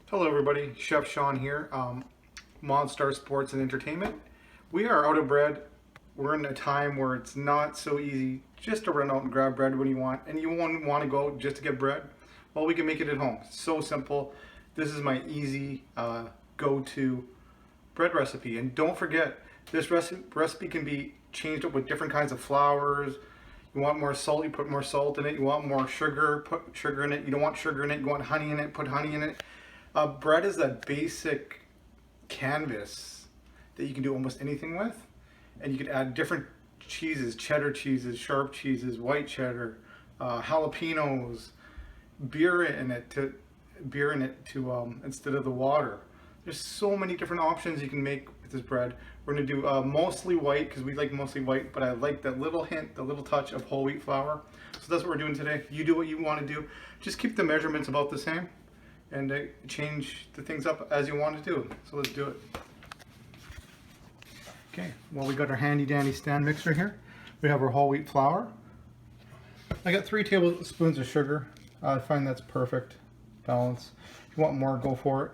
Hello everybody, Chef Sean here, Monstar Sports and Entertainment. We are out of bread. We're in a time where it's not so easy just to run out and grab bread when you want, and you won't want to go just to get bread. Well, we can make it at home. It's so simple. This is my easy go-to bread recipe. And don't forget, this recipe can be changed up with different kinds of flours. You want more salt, you put more salt in it. You want more sugar, put sugar in it. You don't want sugar in it, you want honey in it, put honey in it. Bread is that basic canvas that you can do almost anything with, and you can add different cheeses, cheddar cheeses, sharp cheeses, white cheddar, jalapenos, beer in it to instead of the water. There's so many different options you can make with this bread. We're gonna do mostly white because we like mostly white, but I like that little hint, the little touch of whole wheat flour. So that's what we're doing today. You do what you want to do. Just keep the measurements about the same, and change the things up as you want to do. So let's do it. Okay, well, we got our handy dandy stand mixer here. We have our whole wheat flour. I got 3 tablespoons of sugar. I find that's perfect balance. If you want more, go for it.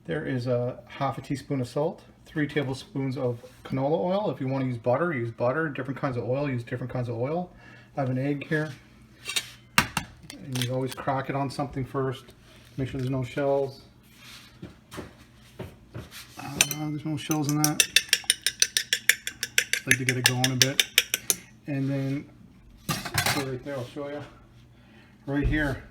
There is a half a teaspoon of salt, 3 tablespoons of canola oil. If you want to use butter, use butter. Different kinds of oil, use different kinds of oil. I have an egg here. And you always crack it on something first. Make sure there's no shells. There's no shells in that. Like to get it going a bit. And then, so right there, I'll show you. Right here,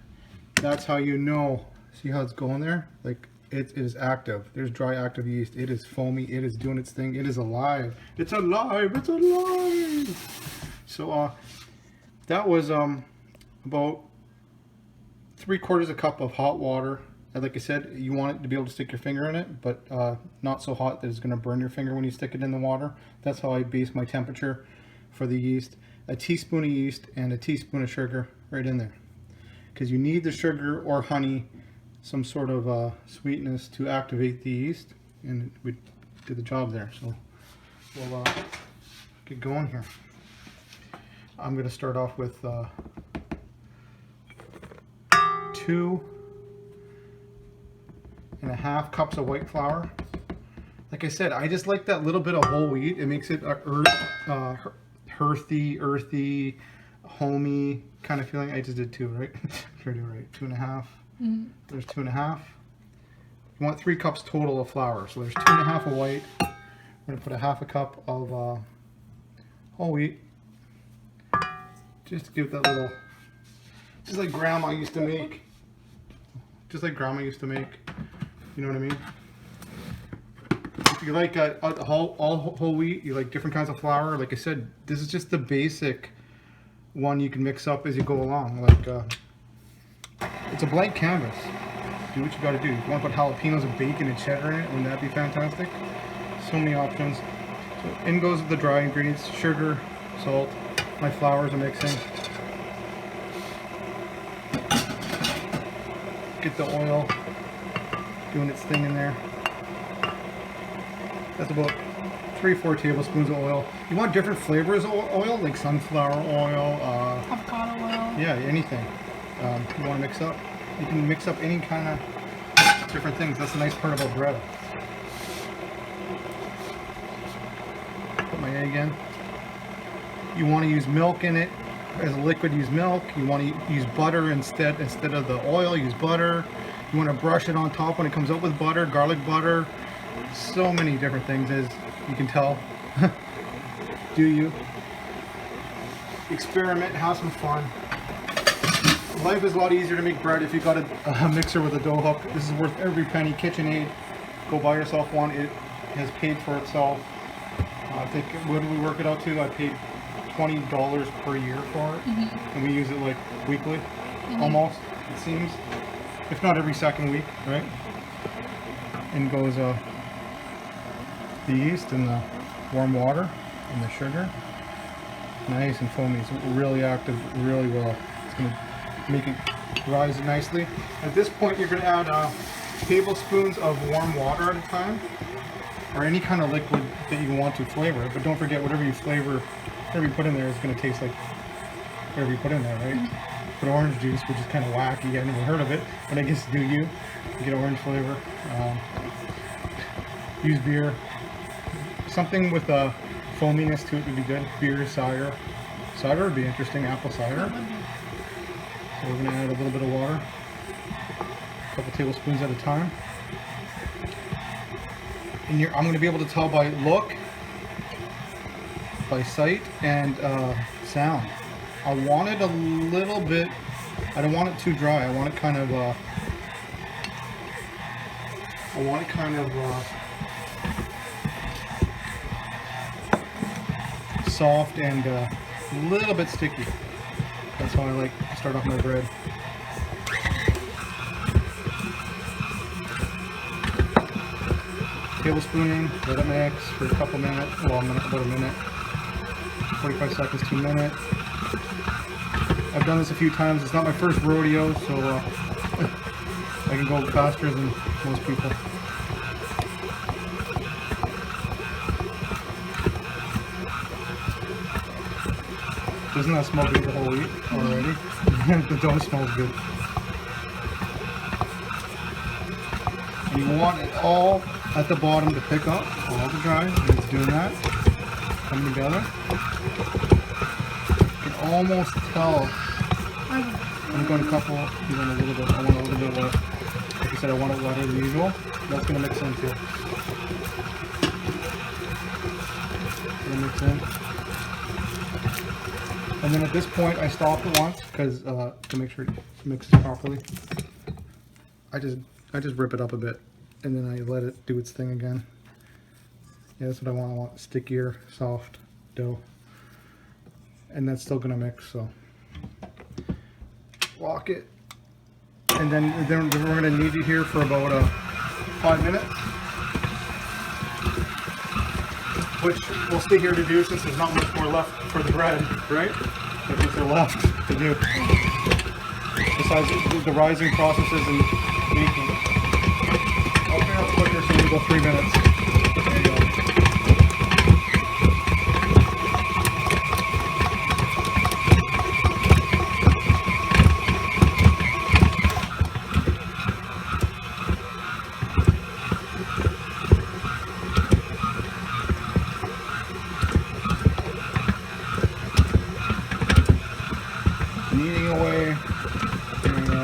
that's how you know. See how it's going there? Like it is active. There's dry active yeast. It is foamy. It is doing its thing. It is alive. It's alive. It's alive. So that was about 3/4 cup of hot water. And like I said, you want it to be able to stick your finger in it, but not so hot that it's going to burn your finger when you stick it in the water. That's how I base my temperature for the yeast. A teaspoon of yeast and a teaspoon of sugar right in there, because you need the sugar or honey, some sort of sweetness to activate the yeast, and we did the job there. So we'll get going here. I'm going to start off with 2.5 cups of white flour. Like I said, I just like that little bit of whole wheat. It makes it earthy, homey kind of feeling. I just did 2, right? Sure, do right. 2.5. There's 2.5. You want 3 cups total of flour. So there's 2.5 of white. I'm going to put a half a cup of whole wheat. Just to give that little, just like grandma used to make. Just like grandma used to make. You know what I mean? If you like all whole wheat, you like different kinds of flour. Like I said, this is just the basic one you can mix up as you go along. Like it's a blank canvas. Do what you got to do. If you want to put jalapenos and bacon and cheddar in it, wouldn't that be fantastic? So many options. So in goes the dry ingredients: sugar, salt. My flours are mixing. Get the oil doing its thing in there. That's about 3-4 tablespoons of oil. You want different flavors of oil, like sunflower oil, avocado oil. Yeah, anything you want to mix up. You can mix up any kind of different things. That's the nice part about bread. Put my egg in. You want to use milk in it. As a liquid, use milk. You want to use butter instead of the oil, use butter. You want to brush it on top when it comes out with butter, garlic butter. So many different things, as you can tell. Do you? Experiment, have some fun. Life is a lot easier to make bread if you got a mixer with a dough hook. This is worth every penny. KitchenAid, go buy yourself one. It has paid for itself. I think, what did we work it out to? I paid $20 per year for it, and we use it like weekly, almost, it seems, if not every second week, right? In goes the yeast and the warm water and the sugar. Nice and foamy. It's really active, really well. It's going to make it rise nicely. At this point, you're going to add tablespoons of warm water at a time, or any kind of liquid that you want to flavor it. But don't forget, whatever you flavor, whatever you put in there is going to taste like whatever you put in there, right? put orange juice, which is kind of wacky. I never heard of it, but I guess do you get orange flavor. Use beer. Something with a foaminess to it would be good. Beer, cider. Cider would be interesting. Apple cider. So we're going to add a little bit of water. A couple tablespoons at a time. And I'm going to be able to tell by look, by sight, and sound. I want it a little bit, I don't want it too dry. I want it kind of soft and a little bit sticky. That's how I like to start off my bread. Tablespooning, let it mix for a couple minutes, well, about a minute, 45 seconds to a minute. I've done this a few times. It's not my first rodeo, so I can go faster than most people. Doesn't that smell good the whole week already? The dough smells good. And you want it all at the bottom to pick up, all the dry, and it's doing that, coming together. You can almost tell. I'm going a couple, even a little bit. I want a little bit wet. Like I said, I want it wetter than usual. That's going to mix in too. Going to mix in. And then at this point, I stop it once because to make sure it mixes properly. I just rip it up a bit, and then I let it do its thing again. Yeah, that's what I want. I want stickier, soft dough, and that's still gonna mix. So lock it, and then we're gonna knead it here for about 5 minutes, which we'll stay here to do since there's not much more left for the bread, right? There's nothing left to do besides the rising processes and making. I'll turn up quicker so we go 3 minutes. There you go. Kneading away. There you go.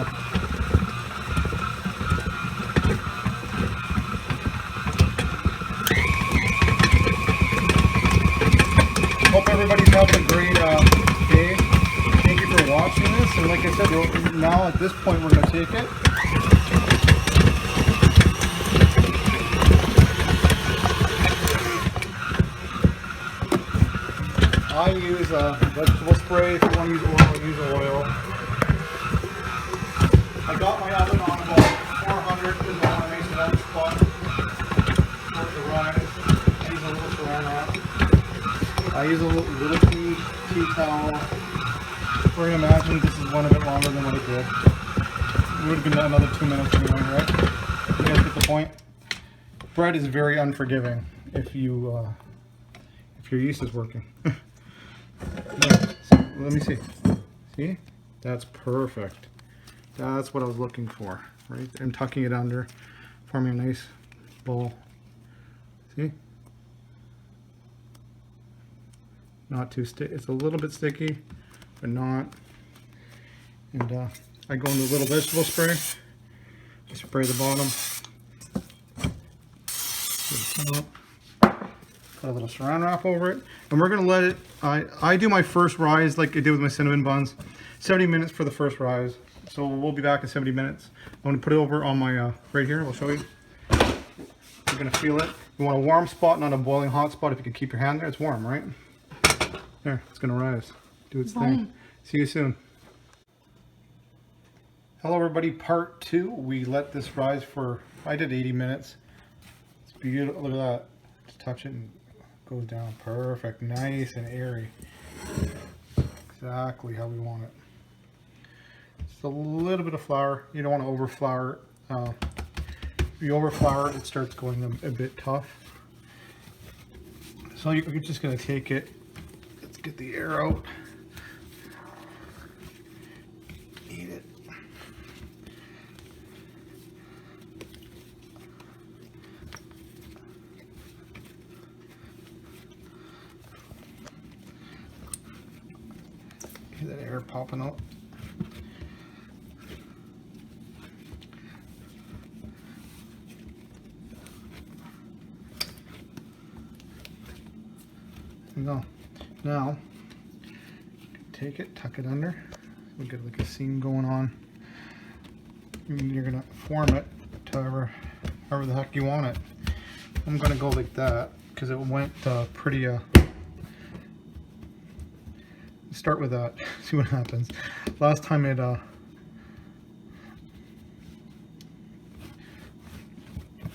Hope everybody's having a great day. Thank you for watching this. And like I said, now at this point we're going to take it. I use vegetable spray. If you want to use oil, use oil. I got my oven on about 400 because I want to make it on the spot. For the rise. I use a little saran wrap. I use a little tea towel. We're going to imagine this is one a bit longer than what it did. It would have been another 2 minutes anyway, right? You guys get the point? Bread is very unforgiving if your yeast is working. So, let me see. See? That's perfect. That's what I was looking for, right? I'm tucking it under, forming a nice bowl. See? Not too sticky. It's a little bit sticky, but not. And I go into a little vegetable spray. I spray the bottom. Put a little saran wrap over it, and we're gonna let it. I do my first rise like I did with my cinnamon buns, 70 minutes for the first rise. So we'll be back in 70 minutes. I'm gonna put it over on my right here. I'll show you. You're gonna feel it. You want a warm spot, not a boiling hot spot. If you can keep your hand there, it's warm, right? There, it's gonna rise. Do its thing. See you soon. Hello everybody, part 2. We let this rise for, I did 80 minutes. It's beautiful. Look at that. Just touch it and goes down perfect, nice and airy, exactly how we want it. Just a little bit of flour. You don't want to over flour it. If you over flour it, it starts going a bit tough. So you're just going to take it. Let's get the air out. that air popping out. There you go. Now, take it, tuck it under. We get like a seam going on. And you're gonna form it to however the heck you want it. I'm gonna go like that because it went pretty. Start with that. See what happens. Last time it.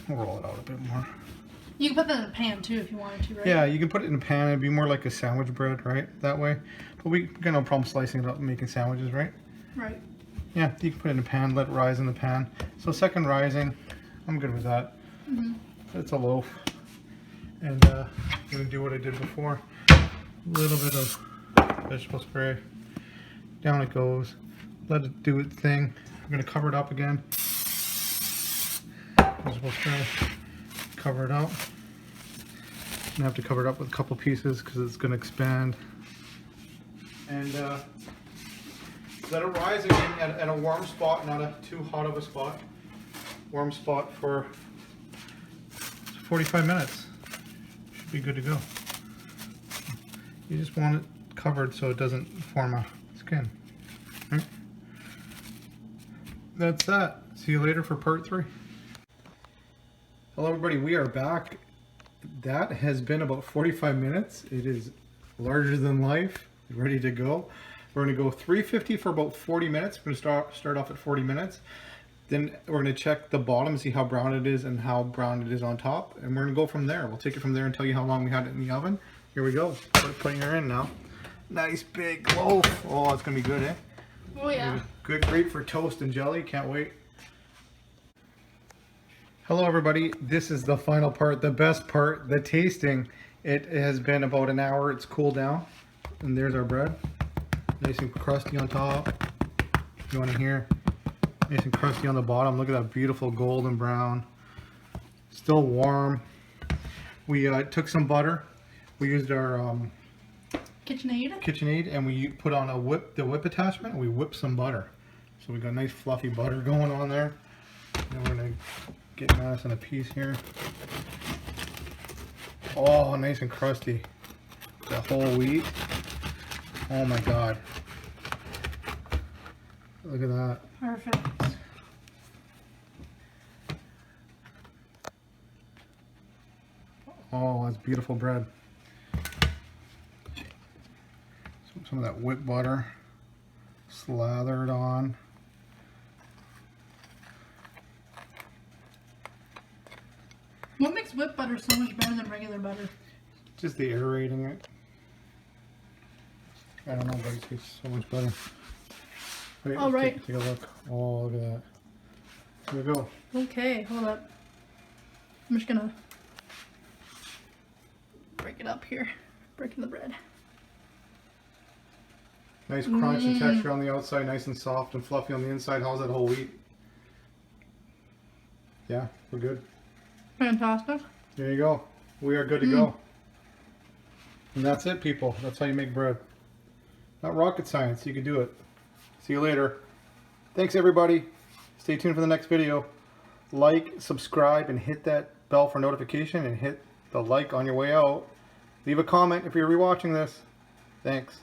We'll roll it out a bit more. You can put that in a pan too if you wanted to, right? Yeah, you can put it in a pan. It'd be more like a sandwich bread, right? That way. But we got no problem slicing it up and making sandwiches, right? Right. Yeah, you can put it in a pan, let it rise in the pan. So second rising, I'm good with that. Mm-hmm. It's a loaf. And I'm going to do what I did before. A little bit of vegetable spray. Down it goes. Let it do its thing. I'm going to cover it up again. Vegetable spray. Cover it up. I have to cover it up with a couple pieces because it's going to expand. And let it rise again at a warm spot, not a too hot of a spot. Warm spot for 45 minutes. Should be good to go. You just want it covered so it doesn't form a skin. Right? That's that. See you later for part 3. Hello everybody, we are back. That has been about 45 minutes. It is larger than life, ready to go. We're going to go 350 for about 40 minutes. We're going to start off at 40 minutes. Then we're going to check the bottom, see how brown it is and how brown it is on top. And we're going to go from there. We'll take it from there and tell you how long we had it in the oven. Here we go. We're putting her in now. Nice big loaf. Oh, it's going to be good, eh? Oh yeah. Good, great for toast and jelly. Can't wait. Hello everybody. This is the final part, the best part, the tasting. It has been about an hour. It's cooled down. And there's our bread. Nice and crusty on top. You want to hear? Nice and crusty on the bottom. Look at that beautiful golden brown. Still warm. We took some butter. We used our KitchenAid, and we put on the whip attachment, and we whipped some butter. So we got nice fluffy butter going on there. And we're gonna get Madison a piece here. Oh, nice and crusty. The whole wheat. Oh my God. Look at that. Perfect. Oh, that's beautiful bread. Some of that whipped butter slathered on. What makes whipped butter so much better than regular butter? Just the aerating it. I don't know, but it tastes so much better. Wait, all right. Take a look. Oh, look at that. Here we go. Okay, hold up. I'm just gonna break it up here. Breaking the bread. Nice crunchy texture on the outside, nice and soft and fluffy on the inside. How's that whole wheat? Yeah, we're good. Fantastic. There you go. We are good to go. And that's it, people. That's how you make bread. Not rocket science. You can do it. See you later. Thanks, everybody. Stay tuned for the next video. Like, subscribe, and hit that bell for notification, and hit the like on your way out. Leave a comment if you're rewatching this. Thanks.